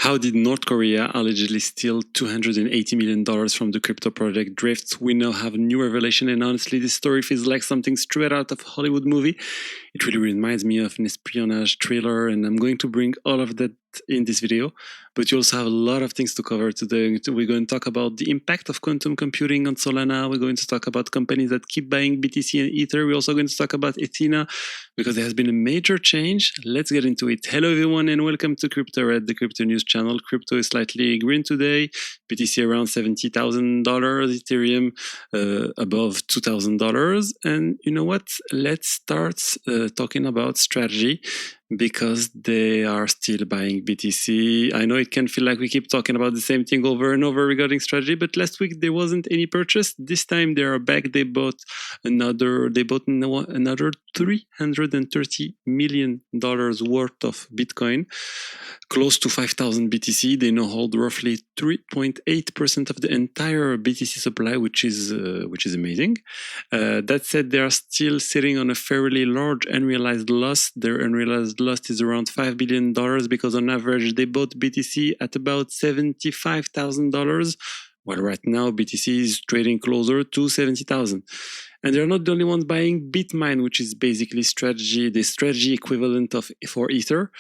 How did North Korea allegedly steal $280 million from the crypto project Drift? We now have a new revelation, and honestly, this story feels like something straight out of a Hollywood movie. It really reminds me of an espionage thriller, and I'm going to bring all of that in this video. But you also have a lot of things to cover today. We're going to talk about the impact of quantum computing on Solana. We're going to talk about companies that keep buying BTC and Ether. We're also going to talk about Ethena, because there has been a major change. Let's get into it. Hello, everyone, and welcome to Crypto Red, the crypto news channel. Crypto is slightly green today. BTC around $70,000, Ethereum above $2,000. And you know what? Let's start talking about strategy, because they are still buying BTC. I know it can feel like we keep talking about the same thing over and over regarding strategy, but last week there wasn't any purchase. This time they are back. They bought another $330 million worth of Bitcoin, close to 5,000 BTC. They now hold roughly 3.8% of the entire BTC supply, which is amazing. That said, they are still sitting on a fairly large unrealized loss. Their unrealized loss is around $5 billion, because on average they bought BTC at about $75,000, while right now BTC is trading closer to 70,000. And they're not the only ones buying BitMine, which is basically the strategy equivalent for Ether.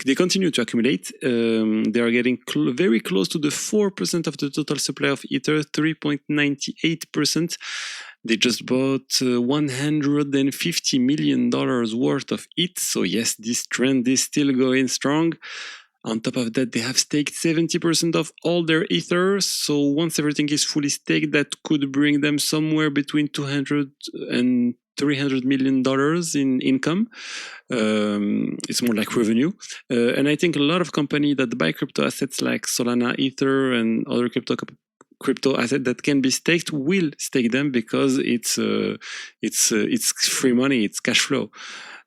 They continue to accumulate. They are getting very close to the 4% of the total supply of Ether, 3.98%. They just bought $150 million worth of it. So yes, this trend is still going strong. On top of that, they have staked 70% of all their Ether. So once everything is fully staked, that could bring them somewhere between $200 and $300 million in income. It's more like revenue. And I think a lot of companies that buy crypto assets like Solana, Ether, and other crypto asset that can be staked will stake them, because it's free money, it's cash flow.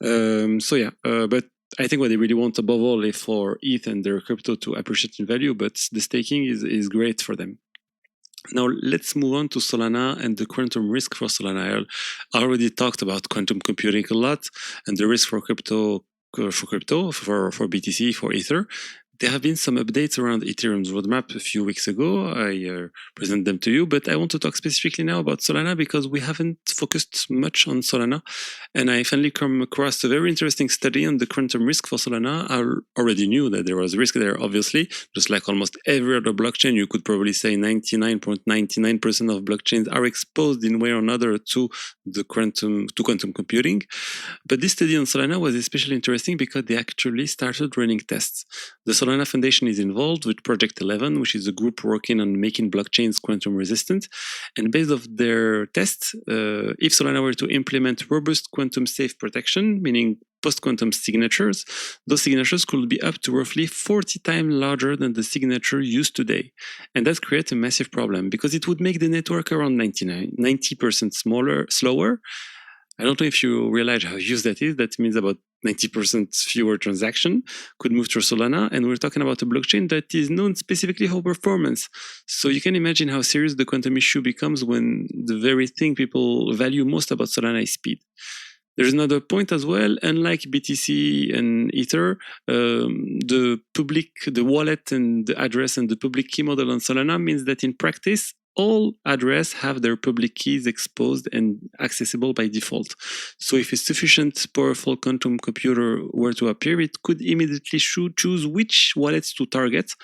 But I think what they really want above all is for ETH and their crypto to appreciate in value, but the staking is great for them. Now let's move on to Solana and the quantum risk for Solana. I already talked about quantum computing a lot and the risk for BTC, for Ether. There have been some updates around Ethereum's roadmap a few weeks ago. I present them to you, but I want to talk specifically now about Solana, because we haven't focused much on Solana. And I finally come across a very interesting study on the quantum risk for Solana. I already knew that there was risk there, obviously. Just like almost every other blockchain, you could probably say 99.99% of blockchains are exposed in one way or another to quantum computing. But this study on Solana was especially interesting because they actually started running tests. The Solana Foundation is involved with Project 11, which is a group working on making blockchains quantum resistant. And based off their tests, if Solana were to implement robust quantum safe protection, meaning post-quantum signatures, those signatures could be up to roughly 40 times larger than the signature used today. And that creates a massive problem, because it would make the network around 90% slower. I don't know if you realize how huge that is. That means about 90% fewer transactions could move through Solana. And we're talking about a blockchain that is known specifically for performance. So you can imagine how serious the quantum issue becomes when the very thing people value most about Solana is speed. There's another point as well. Unlike BTC and Ether, the wallet and the address and the public key model on Solana means that in practice, all addresses have their public keys exposed and accessible by default. So if a sufficient powerful quantum computer were to appear, it could immediately choose which wallets to target.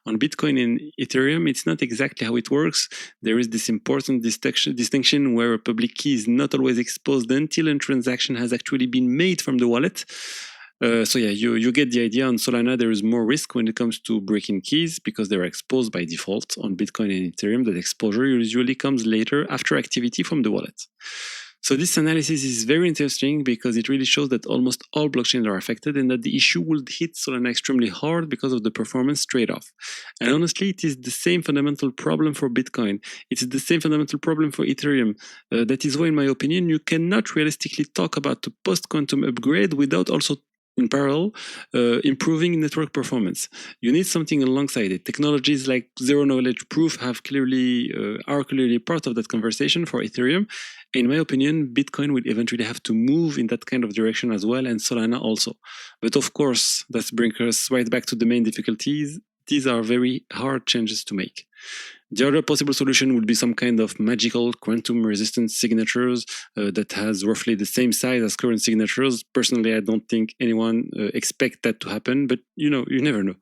On Bitcoin and Ethereum, it's not exactly how it works. There is this important distinction where a public key is not always exposed until a transaction has actually been made from the wallet. You get the idea. On Solana, there is more risk when it comes to breaking keys, because they're exposed by default. On Bitcoin and Ethereum, that exposure usually comes later, after activity from the wallet. So this analysis is very interesting, because it really shows that almost all blockchains are affected, and that the issue will hit Solana extremely hard because of the performance trade-off. And honestly, it is the same fundamental problem for Bitcoin. It's the same fundamental problem for Ethereum. That is why, in my opinion, you cannot realistically talk about the post-quantum upgrade without also in parallel, improving network performance. You need something alongside it. Technologies like zero-knowledge proof are clearly part of that conversation for Ethereum. In my opinion, Bitcoin will eventually have to move in that kind of direction as well, and Solana also. But of course, that brings us right back to the main difficulties. These are very hard changes to make. The other possible solution would be some kind of magical quantum-resistant signatures that has roughly the same size as current signatures. Personally, I don't think anyone expect that to happen, but you never know.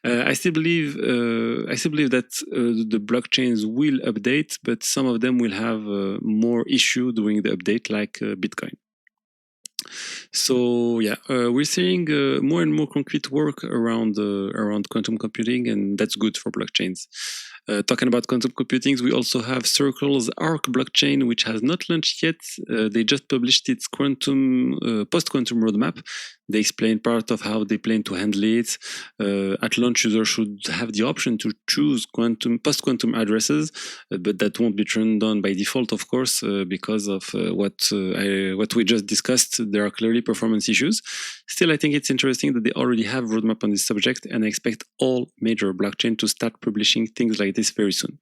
I still believe that the blockchains will update, but some of them will have more issue during the update, like Bitcoin. So yeah, we're seeing more and more concrete work around quantum computing, and that's good for blockchains. Talking about quantum computing, we also have Circle's Arc blockchain, which has not launched yet. They just published its post-quantum roadmap. They explain part of how they plan to handle it. At launch, users should have the option to choose post-quantum addresses, but that won't be turned on by default, of course, because of what we just discussed. There are clearly performance issues. Still, I think it's interesting that they already have a roadmap on this subject, and I expect all major blockchains to start publishing things like this very soon.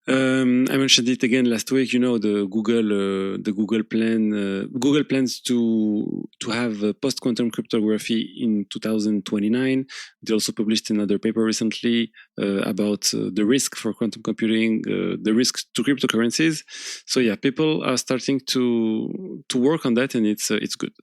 I mentioned it again last week. The Google plan. Google plans to have post-quantum cryptography in 2029. They also published another paper recently about the risk for quantum computing, the risk to cryptocurrencies. So yeah, people are starting to work on that, and it's good.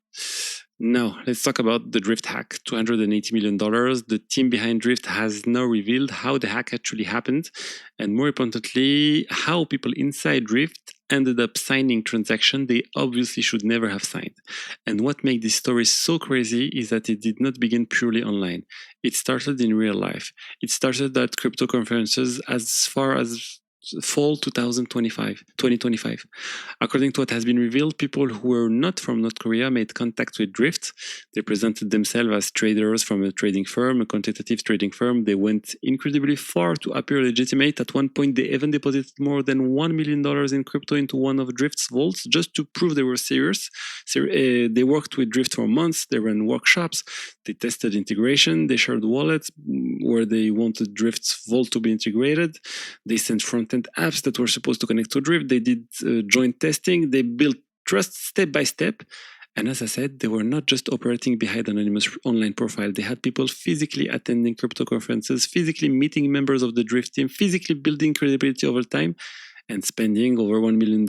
Now, let's talk about the Drift hack, $280 million. The team behind Drift has now revealed how the hack actually happened, and more importantly, how people inside Drift ended up signing transactions they obviously should never have signed. And what makes this story so crazy is that it did not begin purely online. It started in real life. It started at crypto conferences as far as fall 2025. According to what has been revealed, people who were not from North Korea made contact with Drift. They presented themselves as traders from a trading firm, a quantitative trading firm. They went incredibly far to appear legitimate. At one point, they even deposited more than $1 million in crypto into one of Drift's vaults just to prove they were serious. They worked with Drift for months. They ran workshops. They tested integration. They shared wallets where they wanted Drift's vault to be integrated. They sent front-end apps that were supposed to connect to Drift. They did joint testing. They built trust step by step. And as I said, they were not just operating behind an anonymous online profile. They had people physically attending crypto conferences, physically meeting members of the Drift team, physically building credibility over time, and spending over $1 million.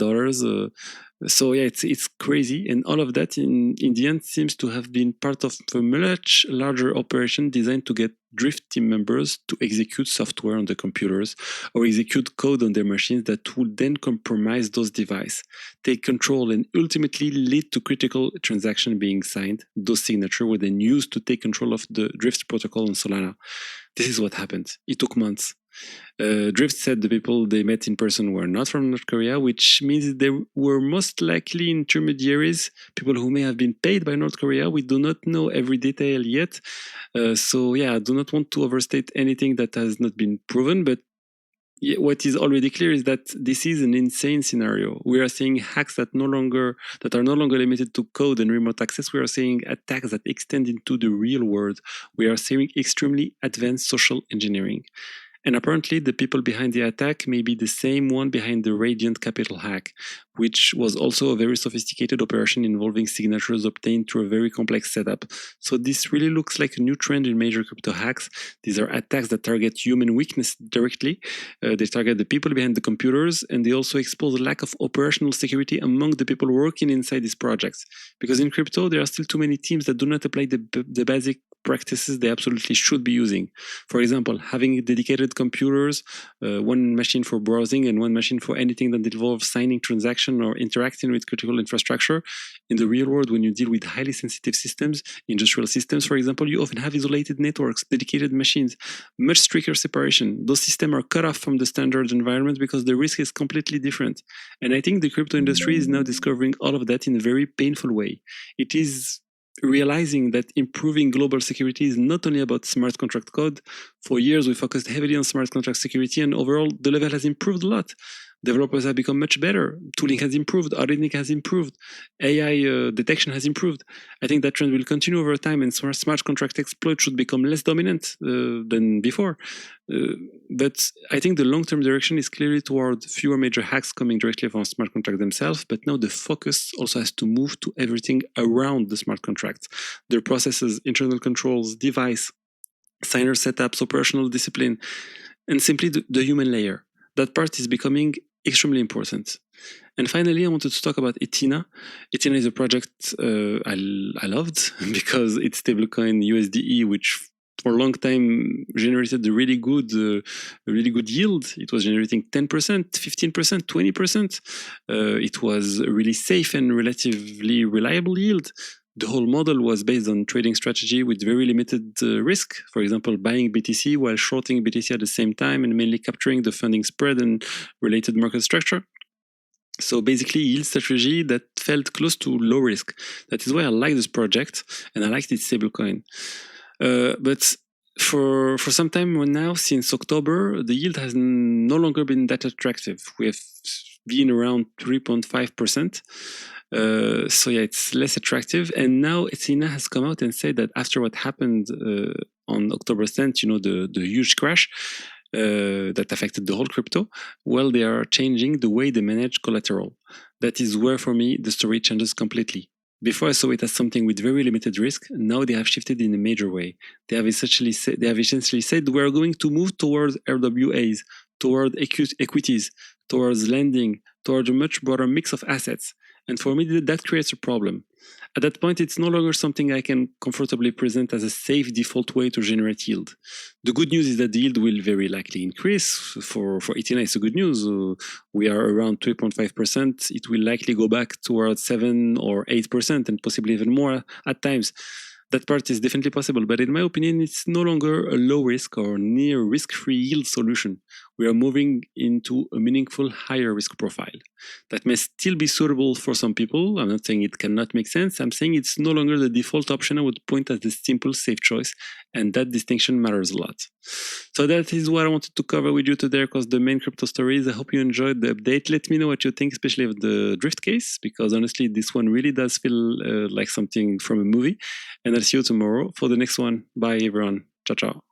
So yeah, it's crazy. And all of that in the end seems to have been part of a much larger operation designed to get Drift team members to execute software on the computers or execute code on their machines that would then compromise those devices, take control, and ultimately lead to critical transaction being signed. Those signatures were then used to take control of the Drift protocol on Solana. This is what happened. It took months. Drift said the people they met in person were not from North Korea, which means they were most likely intermediaries, people who may have been paid by North Korea. We do not know every detail yet. So yeah, I do not want to overstate anything that has not been proven, but what is already clear is that this is an insane scenario. We are seeing hacks that are no longer limited to code and remote access. We are seeing attacks that extend into the real world. We are seeing extremely advanced social engineering. And apparently, the people behind the attack may be the same one behind the Radiant Capital hack, which was also a very sophisticated operation involving signatures obtained through a very complex setup. So this really looks like a new trend in major crypto hacks. These are attacks that target human weakness directly. They target the people behind the computers, and they also expose a lack of operational security among the people working inside these projects. Because in crypto, there are still too many teams that do not apply the basic practices they absolutely should be using. For example, having dedicated computers, one machine for browsing and one machine for anything that involves signing transaction or interacting with critical infrastructure. In the real world, when you deal with highly sensitive systems, industrial systems, for example, you often have isolated networks, dedicated machines, much stricter separation. Those systems are cut off from the standard environment because the risk is completely different. And I think the crypto industry is now discovering all of that in a very painful way. It is realizing that improving global security is not only about smart contract code. For years, we focused heavily on smart contract security, and overall, the level has improved a lot. Developers have become much better. Tooling has improved. Auditing has improved. AI detection has improved. I think that trend will continue over time, and smart contract exploit should become less dominant than before. But I think the long-term direction is clearly toward fewer major hacks coming directly from smart contracts themselves. But now the focus also has to move to everything around the smart contracts: their processes, internal controls, device, signer setups, operational discipline, and simply the human layer. That part is becoming extremely important. And finally, I wanted to talk about Ethena. Ethena is a project I loved because it's stablecoin USDE, which for a long time generated a really good yield. It was generating 10%, 15%, 20%. It was a really safe and relatively reliable yield. The whole model was based on trading strategy with very limited risk. For example, buying BTC while shorting BTC at the same time and mainly capturing the funding spread and related market structure. So basically, yield strategy that felt close to low risk. That is why I like this project and I liked its stablecoin. But for some time now, since October, the yield has no longer been that attractive. We have been around 3.5%. So yeah, it's less attractive. And now Ethena has come out and said that after what happened on October 10th, the huge crash that affected the whole crypto, well, they are changing the way they manage collateral. That is where, for me, the story changes completely. Before I saw it as something with very limited risk. Now they have shifted in a major way. They have essentially said we are going to move towards RWAs, toward equities, towards lending, towards a much broader mix of assets. And for me, that creates a problem. At that point, it's no longer something I can comfortably present as a safe default way to generate yield. The good news is that the yield will very likely increase. For Ethena, it's a good news. We are around 3.5%. It will likely go back towards 7 or 8% and possibly even more at times. That part is definitely possible, but in my opinion, it's no longer a low risk or near risk-free yield solution. We are moving into a meaningful higher risk profile. That may still be suitable for some people. I'm not saying it cannot make sense. I'm saying it's no longer the default option I would point as the simple, safe choice, and that distinction matters a lot. So that is what I wanted to cover with you today across the main crypto stories. I hope you enjoyed the update. Let me know what you think, especially of the drift case, because honestly, this one really does feel like something from a movie. And I'll see you tomorrow for the next one. Bye, everyone. Ciao, ciao.